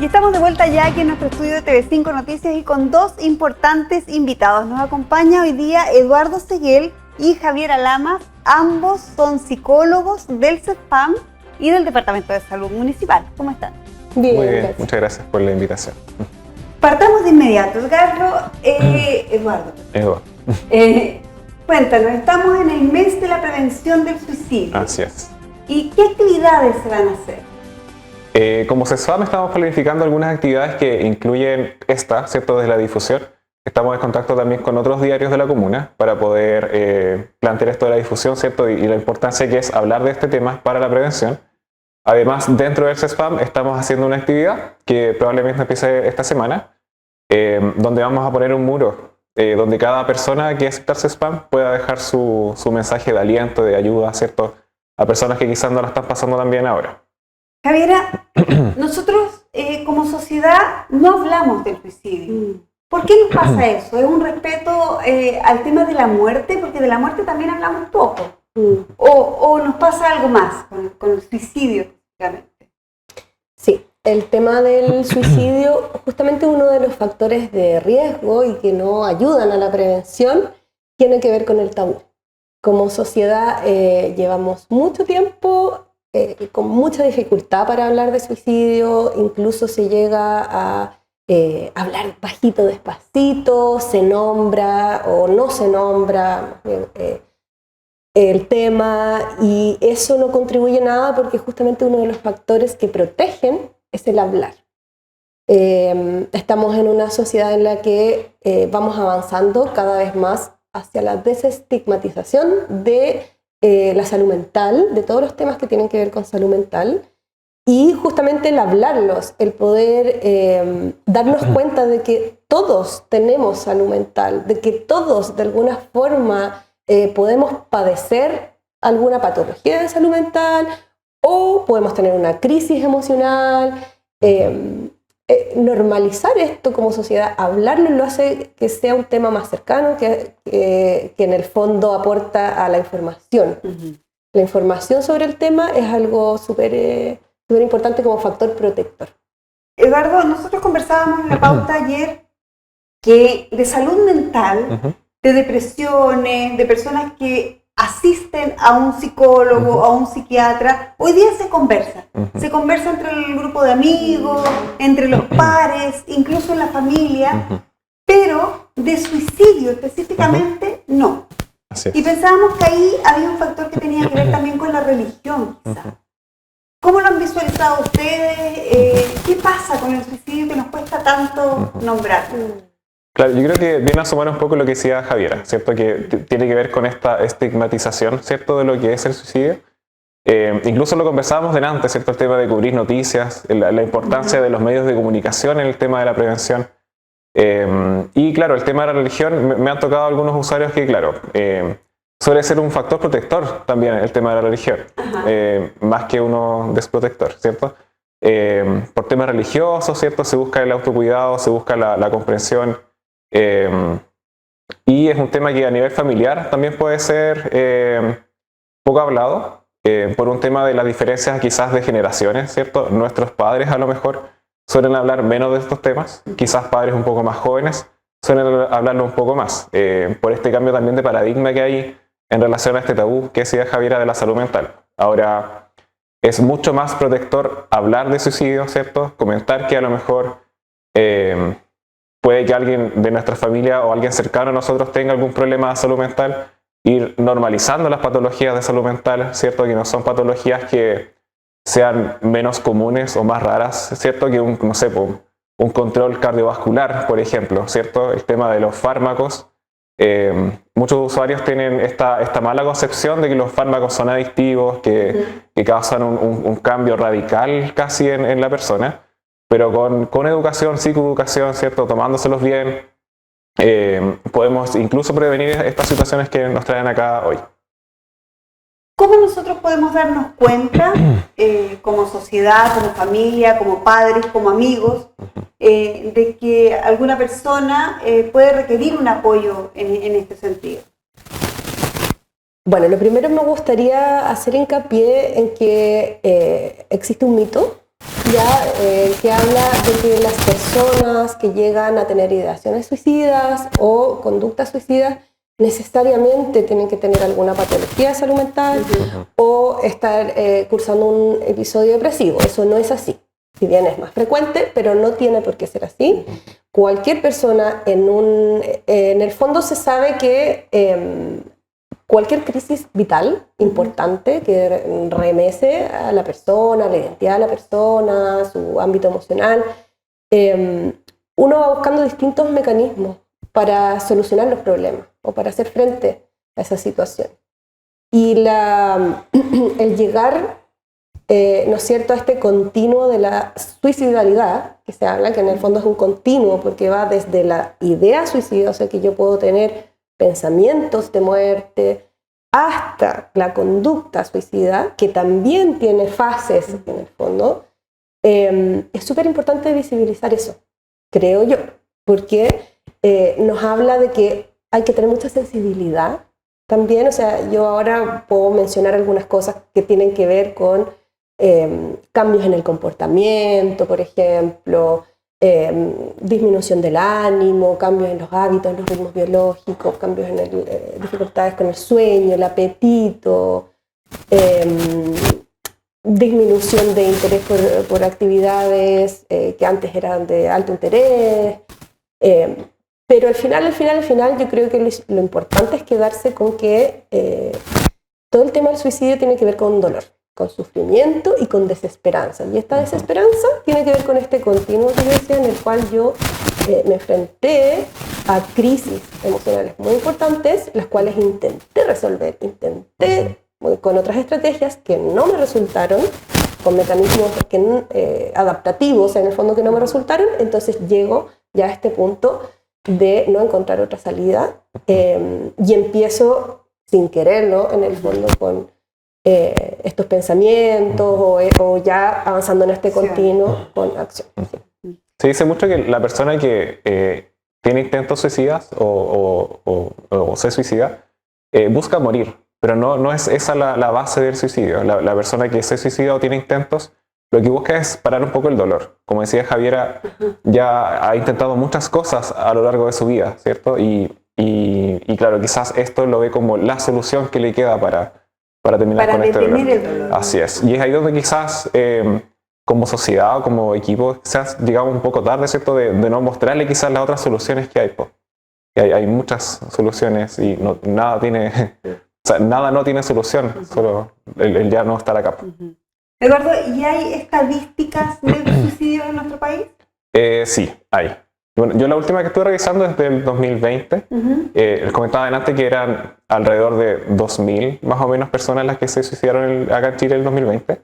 Y estamos de vuelta ya aquí en nuestro estudio de TV5 Noticias y con dos importantes invitados. Nos acompaña hoy día Eduardo Seguel y Javiera Lamas. Ambos son psicólogos del CESPAM y del Departamento de Salud Municipal. ¿Cómo están? Bien, muy bien, gracias. muchas gracias por la invitación. Partamos de inmediato. Eduardo. Cuéntanos, estamos en el mes de la prevención del suicidio. Así es. ¿Y qué actividades se van a hacer? Como CESFAM estamos planificando algunas actividades que incluyen esta, ¿cierto? Desde la difusión. Estamos en contacto también con otros diarios de la comuna para poder plantear esto de la difusión, ¿cierto? Y la importancia que es hablar de este tema para la prevención. Además, dentro del CESFAM estamos haciendo una actividad que probablemente empiece esta semana, donde vamos a poner un muro, donde cada persona que asista al CESFAM pueda dejar su mensaje de aliento, de ayuda, ¿cierto? A personas que quizás no la están pasando tan bien ahora. Javiera, nosotros como sociedad no hablamos del suicidio. ¿Por qué nos pasa eso? ¿Es un respeto al tema de la muerte? Porque de la muerte también hablamos poco. ¿O nos pasa algo más con el suicidio específicamente? Sí, el tema del suicidio, justamente uno de los factores de riesgo y que no ayudan a la prevención, tiene que ver con el tabú. Como sociedad llevamos mucho tiempo con mucha dificultad para hablar de suicidio, incluso se llega a hablar bajito, despacito, se nombra o no se nombra el tema, y eso no contribuye nada porque justamente uno de los factores que protegen es el hablar. Estamos en una sociedad en la que vamos avanzando cada vez más hacia la desestigmatización de la salud mental, de todos los temas que tienen que ver con salud mental, y justamente el hablarlos, el poder darnos cuenta de que todos tenemos salud mental, de que todos de alguna forma podemos padecer alguna patología de salud mental o podemos tener una crisis emocional. Normalizar esto como sociedad, hablarlo lo hace que sea un tema más cercano, que en el fondo aporta a la información. La información sobre el tema es algo súper importante como factor protector. Eduardo, nosotros conversábamos en la pauta ayer que de salud mental, de depresiones, de personas que asisten a un psicólogo, a un psiquiatra, hoy día se conversa. Se conversa entre el grupo de amigos, entre los pares, incluso en la familia, pero de suicidio específicamente no. Y pensábamos que ahí había un factor que tenía que ver también con la religión, quizás. ¿Cómo lo han visualizado ustedes? ¿Qué pasa con el suicidio que nos cuesta tanto nombrar? Claro, yo creo que viene a sumar un poco lo que decía Javiera, ¿cierto? Que tiene que ver con esta estigmatización, ¿cierto? De lo que es el suicidio. Incluso lo conversábamos delante, ¿cierto? El tema de cubrir noticias, la importancia de los medios de comunicación en el tema de la prevención. Y claro, el tema de la religión, me han tocado algunos usuarios que, claro, suele ser un factor protector también el tema de la religión, más que uno desprotector, ¿cierto? Por temas religiosos, ¿cierto? Se busca el autocuidado, se busca la comprensión. Y es un tema que a nivel familiar también puede ser poco hablado, por un tema de las diferencias quizás de generaciones, ¿cierto? Nuestros padres a lo mejor suelen hablar menos de estos temas, quizás padres un poco más jóvenes suelen hablarlo un poco más, por este cambio también de paradigma que hay en relación a este tabú que decía Javiera de la salud mental. Ahora, es mucho más protector hablar de suicidio, ¿cierto? Comentar que a lo mejor puede que alguien de nuestra familia o alguien cercano a nosotros tenga algún problema de salud mental, ir normalizando las patologías de salud mental, ¿cierto? Que no son patologías que sean menos comunes o más raras, ¿cierto? Que no sé, un control cardiovascular, por ejemplo, ¿cierto? El tema de los fármacos. Muchos usuarios tienen esta mala concepción de que los fármacos son adictivos, que causan un cambio radical casi en la persona, pero con educación, psicoeducación, ¿cierto? Tomándoselos bien, podemos incluso prevenir estas situaciones que nos traen acá hoy. ¿Cómo nosotros podemos darnos cuenta, como sociedad, como familia, como padres, como amigos, de que alguna persona puede requerir un apoyo en este sentido? Bueno, lo primero me gustaría hacer hincapié en que existe un mito que habla de que las personas que llegan a tener ideaciones suicidas o conductas suicidas necesariamente tienen que tener alguna patología de salud mental o estar cursando un episodio depresivo. Eso no es así. Si bien es más frecuente, pero no tiene por qué ser así. Cualquier persona en el fondo se sabe que cualquier crisis vital importante que remece a la persona, a la identidad de la persona, su ámbito emocional, uno va buscando distintos mecanismos para solucionar los problemas o para hacer frente a esa situación. Y el llegar, ¿no es cierto?, a este continuo de la suicidalidad, que se habla, que en el fondo es un continuo, porque va desde la idea suicida, o sea, que yo puedo tener pensamientos de muerte, hasta la conducta suicida, que también tiene fases en el fondo. Es súper importante visibilizar eso, creo yo, porque nos habla de que hay que tener mucha sensibilidad también. O sea, yo ahora puedo mencionar algunas cosas que tienen que ver con cambios en el comportamiento, por ejemplo, disminución del ánimo, cambios en los hábitos, en los ritmos biológicos, cambios en dificultades con el sueño, el apetito, disminución de interés por actividades que antes eran de alto interés. Pero al final, yo creo que lo importante es quedarse con que todo el tema del suicidio tiene que ver con dolor, con sufrimiento y con desesperanza. Y esta desesperanza tiene que ver con este continuo que yo decía, en el cual yo me enfrenté a crisis emocionales muy importantes, las cuales intenté resolver, con otras estrategias que no me resultaron, con mecanismos adaptativos en el fondo que no me resultaron. Entonces llego ya a este punto de no encontrar otra salida y empiezo sin quererlo en el fondo con estos pensamientos o ya avanzando en este continuo con acción. Se dice mucho que la persona que tiene intentos suicidas o se suicida busca morir, pero no es esa la base del suicidio. La persona que se suicida o tiene intentos lo que busca es parar un poco el dolor. Como decía Javiera, ya ha intentado muchas cosas a lo largo de su vida, ¿cierto? Y claro, quizás esto lo ve como la solución que le queda para terminar con este dolor. El dolor. Así es. Y es ahí donde quizás como sociedad o como equipo quizás llegamos un poco tarde, ¿cierto? De no mostrarle quizás las otras soluciones que hay. Hay muchas soluciones y nada no tiene solución, solo el ya no estar acá. Eduardo, ¿y hay estadísticas de suicidio en nuestro país? Sí, hay. Bueno, yo la última que estuve revisando es del 2020. Les comentaba adelante que eran alrededor de 2.000 más o menos personas las que se suicidaron acá en Chile en el 2020.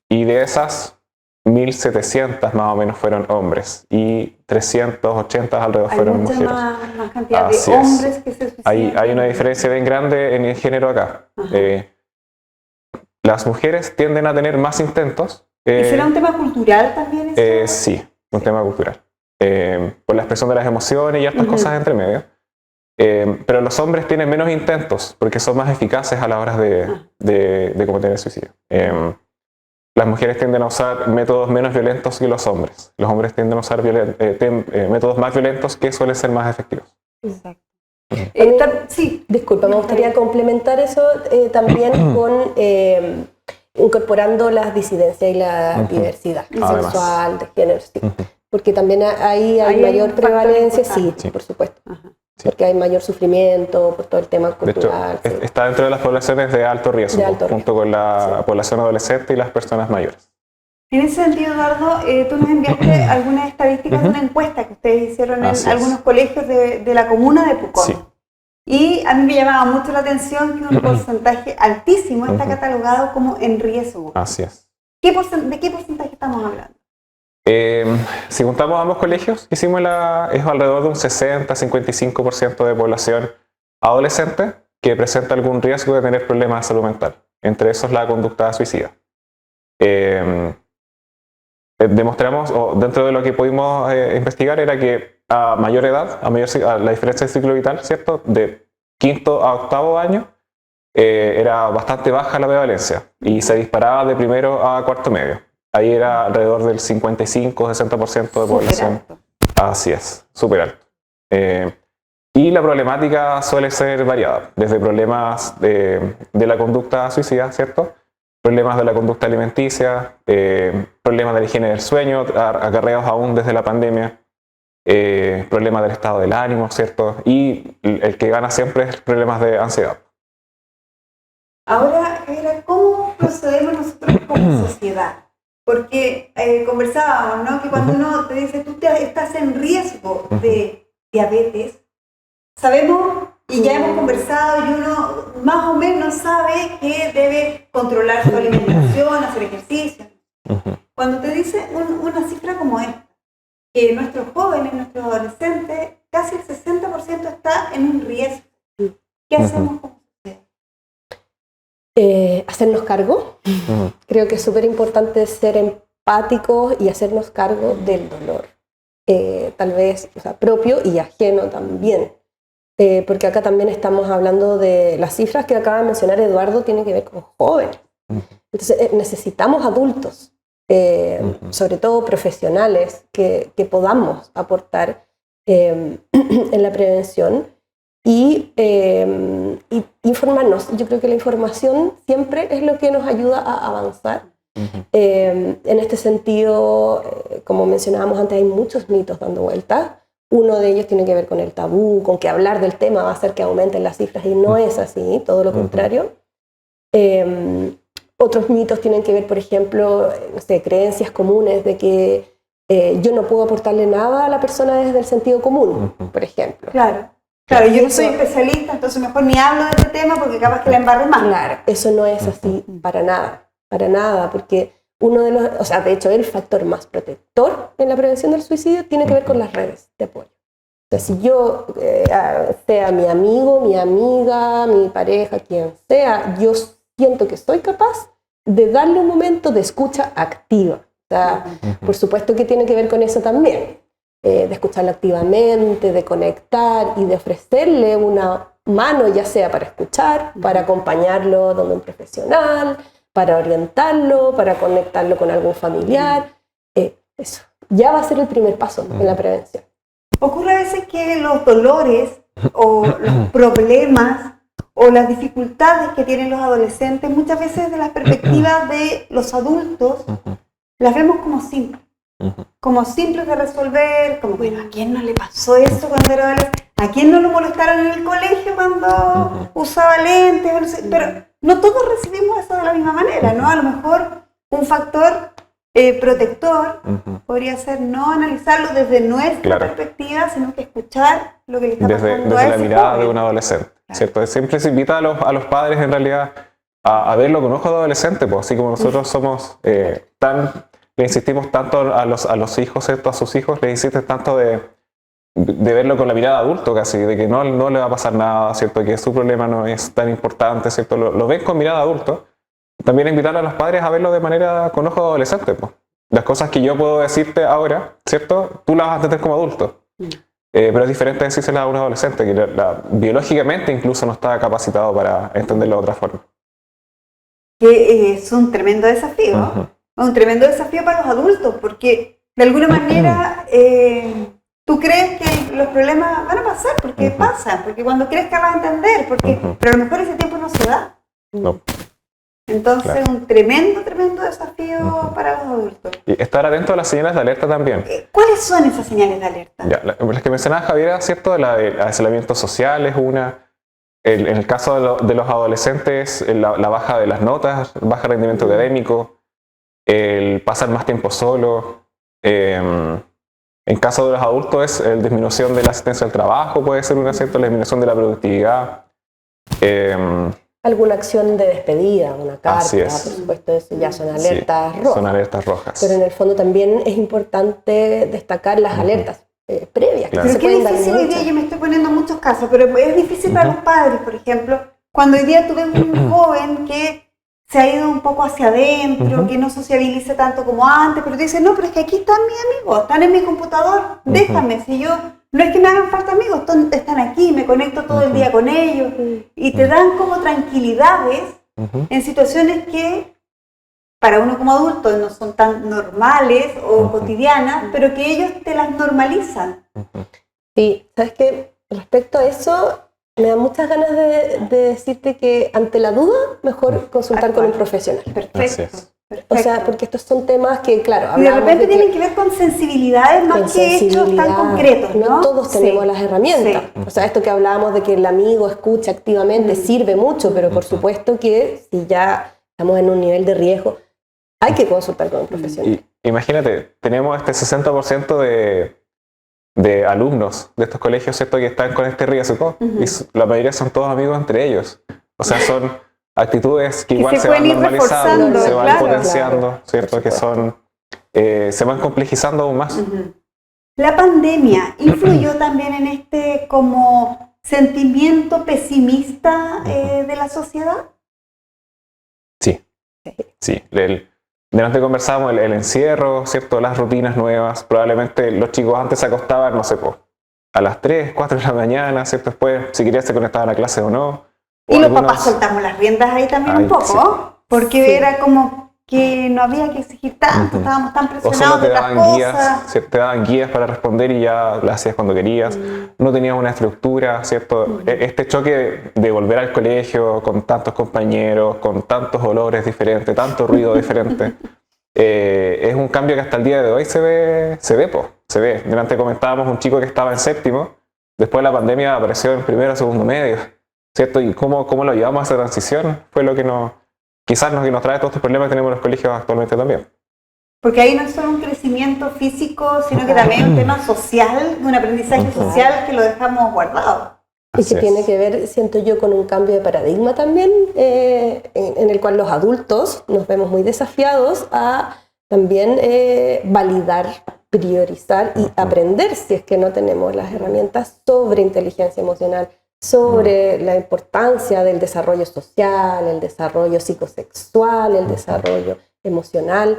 Y de esas, 1.700 más o menos fueron hombres y 380 alrededor fueron mujeres. Hay más cantidad de hombres que se suicidan. Hay una diferencia bien grande en el género acá. Las mujeres tienden a tener más intentos. ¿Y será un tema cultural también eso? Sí, un tema cultural. Por la expresión de las emociones y otras cosas entre medio. Pero los hombres tienen menos intentos porque son más eficaces a la hora de cometer el suicidio. Las mujeres tienden a usar métodos menos violentos que los hombres. Los hombres tienden a usar métodos más violentos que suelen ser más efectivos. Exacto. Sí, disculpa, me gustaría complementar eso también con incorporando las disidencias y la diversidad sexual, de género, sí. Porque también ahí hay mayor prevalencia, sí, por supuesto. Sí. Porque hay mayor sufrimiento por todo el tema cultural. De hecho, está dentro de las poblaciones de alto riesgo, junto con la población adolescente y las personas mayores. En ese sentido, Eduardo, tú nos enviaste algunas estadísticas de una encuesta que ustedes hicieron en algunos colegios de la comuna de Pucón. Sí. Y a mí me llamaba mucho la atención que un porcentaje altísimo está catalogado como en riesgo. Así es. ¿De qué porcentaje estamos hablando? Si juntamos ambos colegios, es alrededor de un 60-55% de población adolescente que presenta algún riesgo de tener problemas de salud mental. Entre esos la conducta suicida. Demostramos, o dentro de lo que pudimos investigar, era que a mayor edad, a la diferencia de ciclo vital, ¿cierto? De quinto a octavo año, era bastante baja la prevalencia y se disparaba de primero a cuarto medio. ahí era alrededor del 55-60% de población. Alto. Así es, súper alto. Y la problemática suele ser variada, desde problemas de la conducta suicida, ¿cierto? Problemas de la conducta alimenticia, problemas de la higiene del sueño, acarreados aún desde la pandemia, problemas del estado del ánimo, ¿cierto? Y el que gana siempre es problemas de ansiedad. Ahora, Javiera, ¿cómo procedemos nosotros como sociedad? Porque conversábamos, ¿no? Que cuando uno te dice, tú estás en riesgo de diabetes, sabemos y ya hemos conversado y uno más o menos sabe que debe controlar su alimentación, hacer ejercicio. Cuando te dice una cifra como esta, que nuestros jóvenes, nuestros adolescentes, casi el 60% está en un riesgo, ¿qué hacemos como sociedad? Hacernos cargo. Creo que es súper importante ser empáticos y hacernos cargo del dolor. Tal vez, o sea, propio y ajeno también. Porque acá también estamos hablando de las cifras que acaba de mencionar Eduardo, tienen que ver con jóvenes. Entonces necesitamos adultos, sobre todo profesionales, que podamos aportar en la prevención y informarnos. Yo creo que la información siempre es lo que nos ayuda a avanzar. En este sentido, como mencionábamos antes, hay muchos mitos dando vueltas. Uno de ellos tiene que ver con el tabú, con que hablar del tema va a hacer que aumenten las cifras, y no es así, todo lo contrario. Otros mitos tienen que ver, por ejemplo, no sé, creencias comunes de que yo no puedo aportarle nada a la persona desde el sentido común, por ejemplo. Claro, yo no soy especialista, entonces mejor ni hablo de este tema porque capaz que la embarre más. Claro, eso no es así para nada, porque uno de los, o sea, de hecho, el factor más protector en la prevención del suicidio tiene que ver con las redes de apoyo. O sea, si yo, sea mi amigo, mi amiga, mi pareja, quien sea, yo siento que soy capaz de darle un momento de escucha activa. O sea, por supuesto que tiene que ver con eso también, de escucharlo activamente, de conectar y de ofrecerle una mano, ya sea para escuchar, para acompañarlo donde un profesional, para orientarlo, para conectarlo con algún familiar. Eso ya va a ser el primer paso en la prevención. Ocurre a veces que los dolores o los problemas o las dificultades que tienen los adolescentes, muchas veces desde la perspectiva de los adultos, las vemos como simples. Como simples de resolver, como, bueno, ¿a quién no le pasó eso cuando era adolescente? ¿A quién no lo molestaron en el colegio cuando usaba lentes? No sé, pero no todos recibimos eso de la misma manera, ¿no? A lo mejor un factor protector podría ser no analizarlo desde nuestra perspectiva, sino que escuchar lo que le está pasando desde la mirada de un adolescente, ¿cierto? Siempre se invita a los padres, en realidad, a verlo con ojos de adolescente, pues, así como nosotros somos le insistimos tanto a los hijos, ¿cierto? A sus hijos, le insistes tanto de verlo con la mirada de adulto casi, de que no le va a pasar nada, ¿cierto? Que su problema no es tan importante, ¿cierto? Lo ven con mirada de adulto. También invitar a los padres a verlo de manera con ojos de adolescente, pues. Las cosas que yo puedo decirte ahora, ¿cierto? Tú las vas a entender como adulto. Pero es diferente decírselas a un adolescente, que biológicamente incluso no está capacitado para entenderlo de otra forma. Que es un tremendo desafío. Un tremendo desafío para los adultos, porque de alguna manera tú crees que los problemas van a pasar, porque pasan, porque cuando crees que vas a entender, pero a lo mejor ese tiempo no se da. No. Entonces, un tremendo desafío para los adultos. Y estar atento a las señales de alerta también. ¿Cuáles son esas señales de alerta? Ya, las que mencionaba Javiera, ¿cierto? La de aislamiento social es una. En el caso de los adolescentes, la baja de las notas, baja rendimiento académico, el pasar más tiempo solo. En caso de los adultos es la disminución de la asistencia al trabajo, puede ser una, ¿cierto? La disminución de la productividad. Alguna acción de despedida, una carta, por supuesto, eso ya son alertas rojas. Son alertas rojas. Pero en el fondo también es importante destacar las alertas previas. Claro. Pero qué difícil hoy día, yo me estoy poniendo muchos casos, pero es difícil para los padres, por ejemplo, cuando hoy día tú ves un joven que se ha ido un poco hacia adentro, que no sociabilice tanto como antes, pero te dicen, no, pero es que aquí están mis amigos, están en mi computador, déjame, si yo, no es que me hagan falta amigos, están aquí, me conecto todo el día con ellos, y te dan como tranquilidades en situaciones que para uno como adulto no son tan normales o cotidianas, pero que ellos te las normalizan. Sí, ¿sabes qué? Respecto a eso, me da muchas ganas de decirte que ante la duda, mejor consultar con un profesional. Perfecto. O sea, porque estos son temas que, claro, y de repente tienen que ver con sensibilidades más que hechos tan concretos, ¿no? No todos tenemos las herramientas. O sea, esto que hablábamos de que el amigo escucha activamente sirve mucho, pero por supuesto que si ya estamos en un nivel de riesgo, hay que consultar con un profesional. Imagínate, tenemos este 60% de alumnos de estos colegios, ¿cierto?, que están con este riesgo, y la mayoría son todos amigos entre ellos. O sea, son actitudes que igual se van normalizando, se van potenciando, ¿cierto?, que son, se van complejizando aún más. ¿La pandemia influyó también en este como sentimiento pesimista de la sociedad? Sí. Delante conversábamos el encierro, ¿cierto?, las rutinas nuevas. Probablemente los chicos antes se acostaban, no sé, a las 3, 4 de la mañana, ¿cierto? Después, si querían, se conectaban a clase o no. Y los papás soltamos las riendas ahí también un poco, porque era como que no había que exigir tanto, estábamos tan presionados de otras cosas. Te daban guías para responder y ya las hacías cuando querías. No tenías una estructura, ¿cierto? Este choque de volver al colegio con tantos compañeros, con tantos olores diferentes, tanto ruido diferente, es un cambio que hasta el día de hoy se ve. Delante comentábamos un chico que estaba en séptimo, después de la pandemia apareció en primero o segundo medio, ¿cierto? Y cómo lo llevamos a esa transición fue lo que quizás nos trae todos estos problemas que tenemos en los colegios actualmente también. Porque ahí no es solo un crecimiento físico, sino que también un tema social, un aprendizaje social que lo dejamos guardado. Y que tiene que ver, siento yo, con un cambio de paradigma también, en el cual los adultos nos vemos muy desafiados a también validar, priorizar y aprender, si es que no tenemos las herramientas, sobre inteligencia emocional, sobre la importancia del desarrollo social, el desarrollo psicosexual, el desarrollo emocional,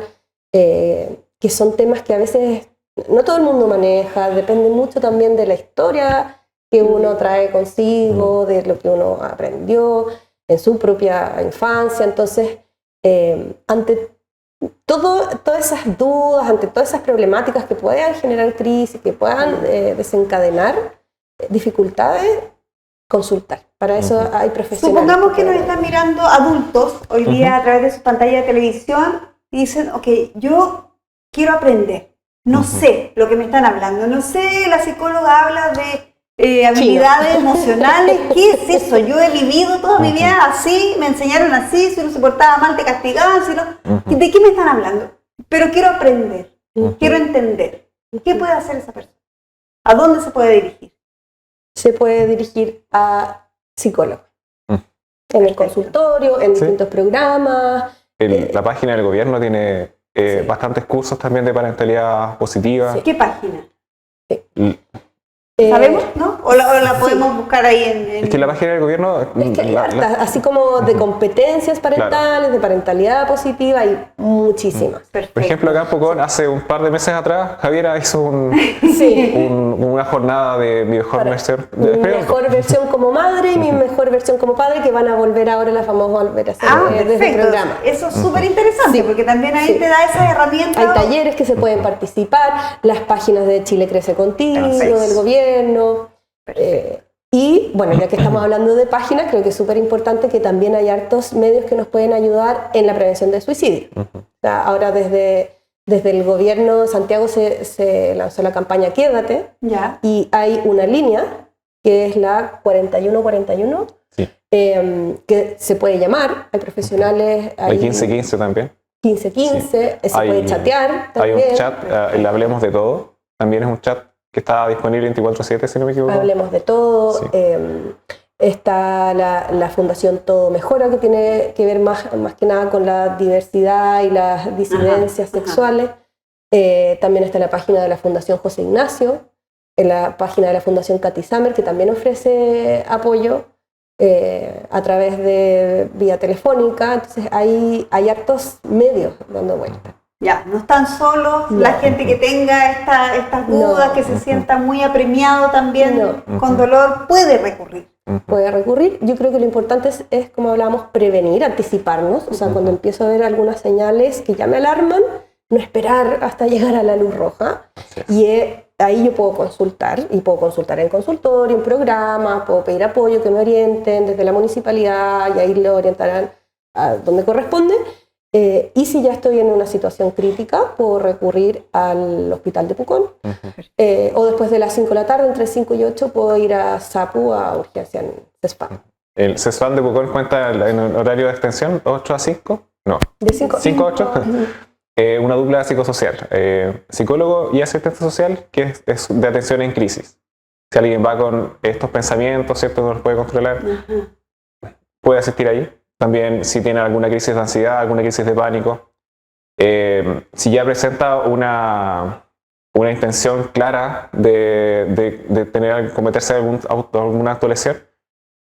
que son temas que a veces no todo el mundo maneja, depende mucho también de la historia que uno trae consigo, de lo que uno aprendió en su propia infancia. Entonces, ante todas esas dudas, ante todas esas problemáticas que puedan generar crisis, que puedan desencadenar dificultades, consultar. Para eso hay profesionales. Supongamos que nos están mirando adultos hoy día a través de su pantalla de televisión y dicen, ok, yo quiero aprender, no sé lo que me están hablando, no sé, la psicóloga habla de habilidades emocionales, ¿qué es eso? Yo he vivido toda mi vida así, me enseñaron así, si uno se portaba mal te castigaban, si no, ¿de qué me están hablando? Pero quiero aprender, quiero entender. ¿Qué puede hacer esa persona? ¿A dónde se puede dirigir? Se puede dirigir a psicólogos. En el consultorio, en distintos programas. La página del gobierno tiene bastantes cursos también de parentalidad positiva. ¿Qué página? ¿Sabemos, no? ¿O la podemos buscar ahí en...? Es que la página del gobierno... Es que hay hartas, así como de competencias parentales, de parentalidad positiva, hay muchísimas. Perfecto. Por ejemplo, acá en Pucón, hace un par de meses atrás, Javiera hizo una jornada de mi mejor versión. Mi mejor versión como madre y mi mejor versión como padre, que van a volver ahora, la famosa volver a hacer desde el programa. Eso es súper interesante, porque también ahí te da esas herramientas. Hay talleres que se pueden participar, las páginas de Chile Crece Contigo, del gobierno. Y bueno, ya que estamos hablando de páginas, creo que es súper importante que también hay hartos medios que nos pueden ayudar en la prevención del suicidio. O sea, ahora desde el gobierno de Santiago se lanzó la campaña Quédate, y hay una línea que es la 4141, que se puede llamar, hay profesionales. Hay 1515 también. 1515, se puede chatear también. Hay un chat, el Hablemos de Todo, también es un chat que está disponible 24/7, si no me equivoco. Hablemos de Todo. Está la Fundación Todo Mejora, que tiene que ver más que nada con la diversidad y las disidencias sexuales. También está la página de la Fundación José Ignacio, en la página de la Fundación Cathy Summer, que también ofrece apoyo a través de vía telefónica. Entonces hay hartos medios dando vueltas. Ya, no están solos, la gente que tenga estas dudas, que se sienta muy apremiado también, con dolor, puede recurrir. puede recurrir. Yo creo que lo importante es, como hablábamos, prevenir, anticiparnos. O sea, cuando empiezo a ver algunas señales que ya me alarman, no esperar hasta llegar a la luz roja. Y ahí yo puedo consultar, y puedo consultar en consultorio, en programas, puedo pedir apoyo, que me orienten desde la municipalidad, y ahí lo orientarán a donde corresponde. Y si ya estoy en una situación crítica, puedo recurrir al hospital de Pucón. O después de las 5 de la tarde, entre 5 y 8, puedo ir a SAPU, a urgencia en CESFAM. ¿El CESFAM de Pucón cuenta en horario de extensión 8 a 5? No. De 5 a 8. Una dupla psicosocial. Psicólogo y asistente social, que es de atención en crisis. Si alguien va con estos pensamientos, ¿cierto?, no los puede controlar, puede asistir ahí. También si tiene alguna crisis de ansiedad, alguna crisis de pánico. Si ya presenta una intención clara de cometerse algún acto de lesión,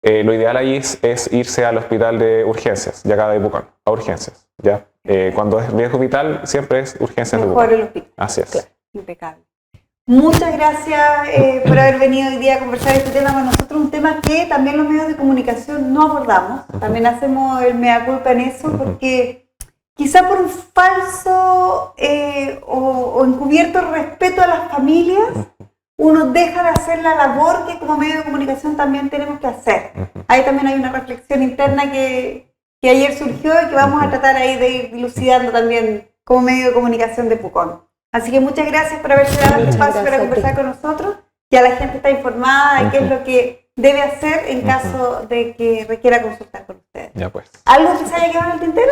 lo ideal ahí es irse al hospital de urgencias, de acá de Pucón, a urgencias. ¿Ya? Cuando es riesgo vital, siempre es urgencias de Pucón. El hospital. Así es. Claro. Impecable. Muchas gracias por haber venido hoy día a conversar este tema con nosotros, un tema que también los medios de comunicación no abordamos. También hacemos el mea culpa en eso, porque quizá por un falso o encubierto respeto a las familias, uno deja de hacer la labor que como medio de comunicación también tenemos que hacer. Ahí también hay una reflexión interna que ayer surgió y que vamos a tratar ahí de ir dilucidando también como medio de comunicación de Pucón. Así que muchas gracias por haberse dado el espacio para conversar con nosotros. Ya la gente está informada de qué es lo que debe hacer en caso de que requiera consultar con ustedes. Ya pues. ¿Algo que se haya quedado en el tintero?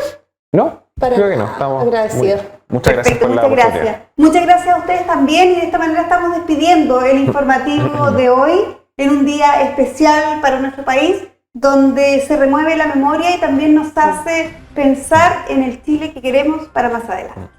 No, creo que no. Estamos agradecidos. Muchas gracias por la oportunidad. Muchas gracias a ustedes también, y de esta manera estamos despidiendo el informativo de hoy en un día especial para nuestro país, donde se remueve la memoria y también nos hace pensar en el Chile que queremos para más adelante.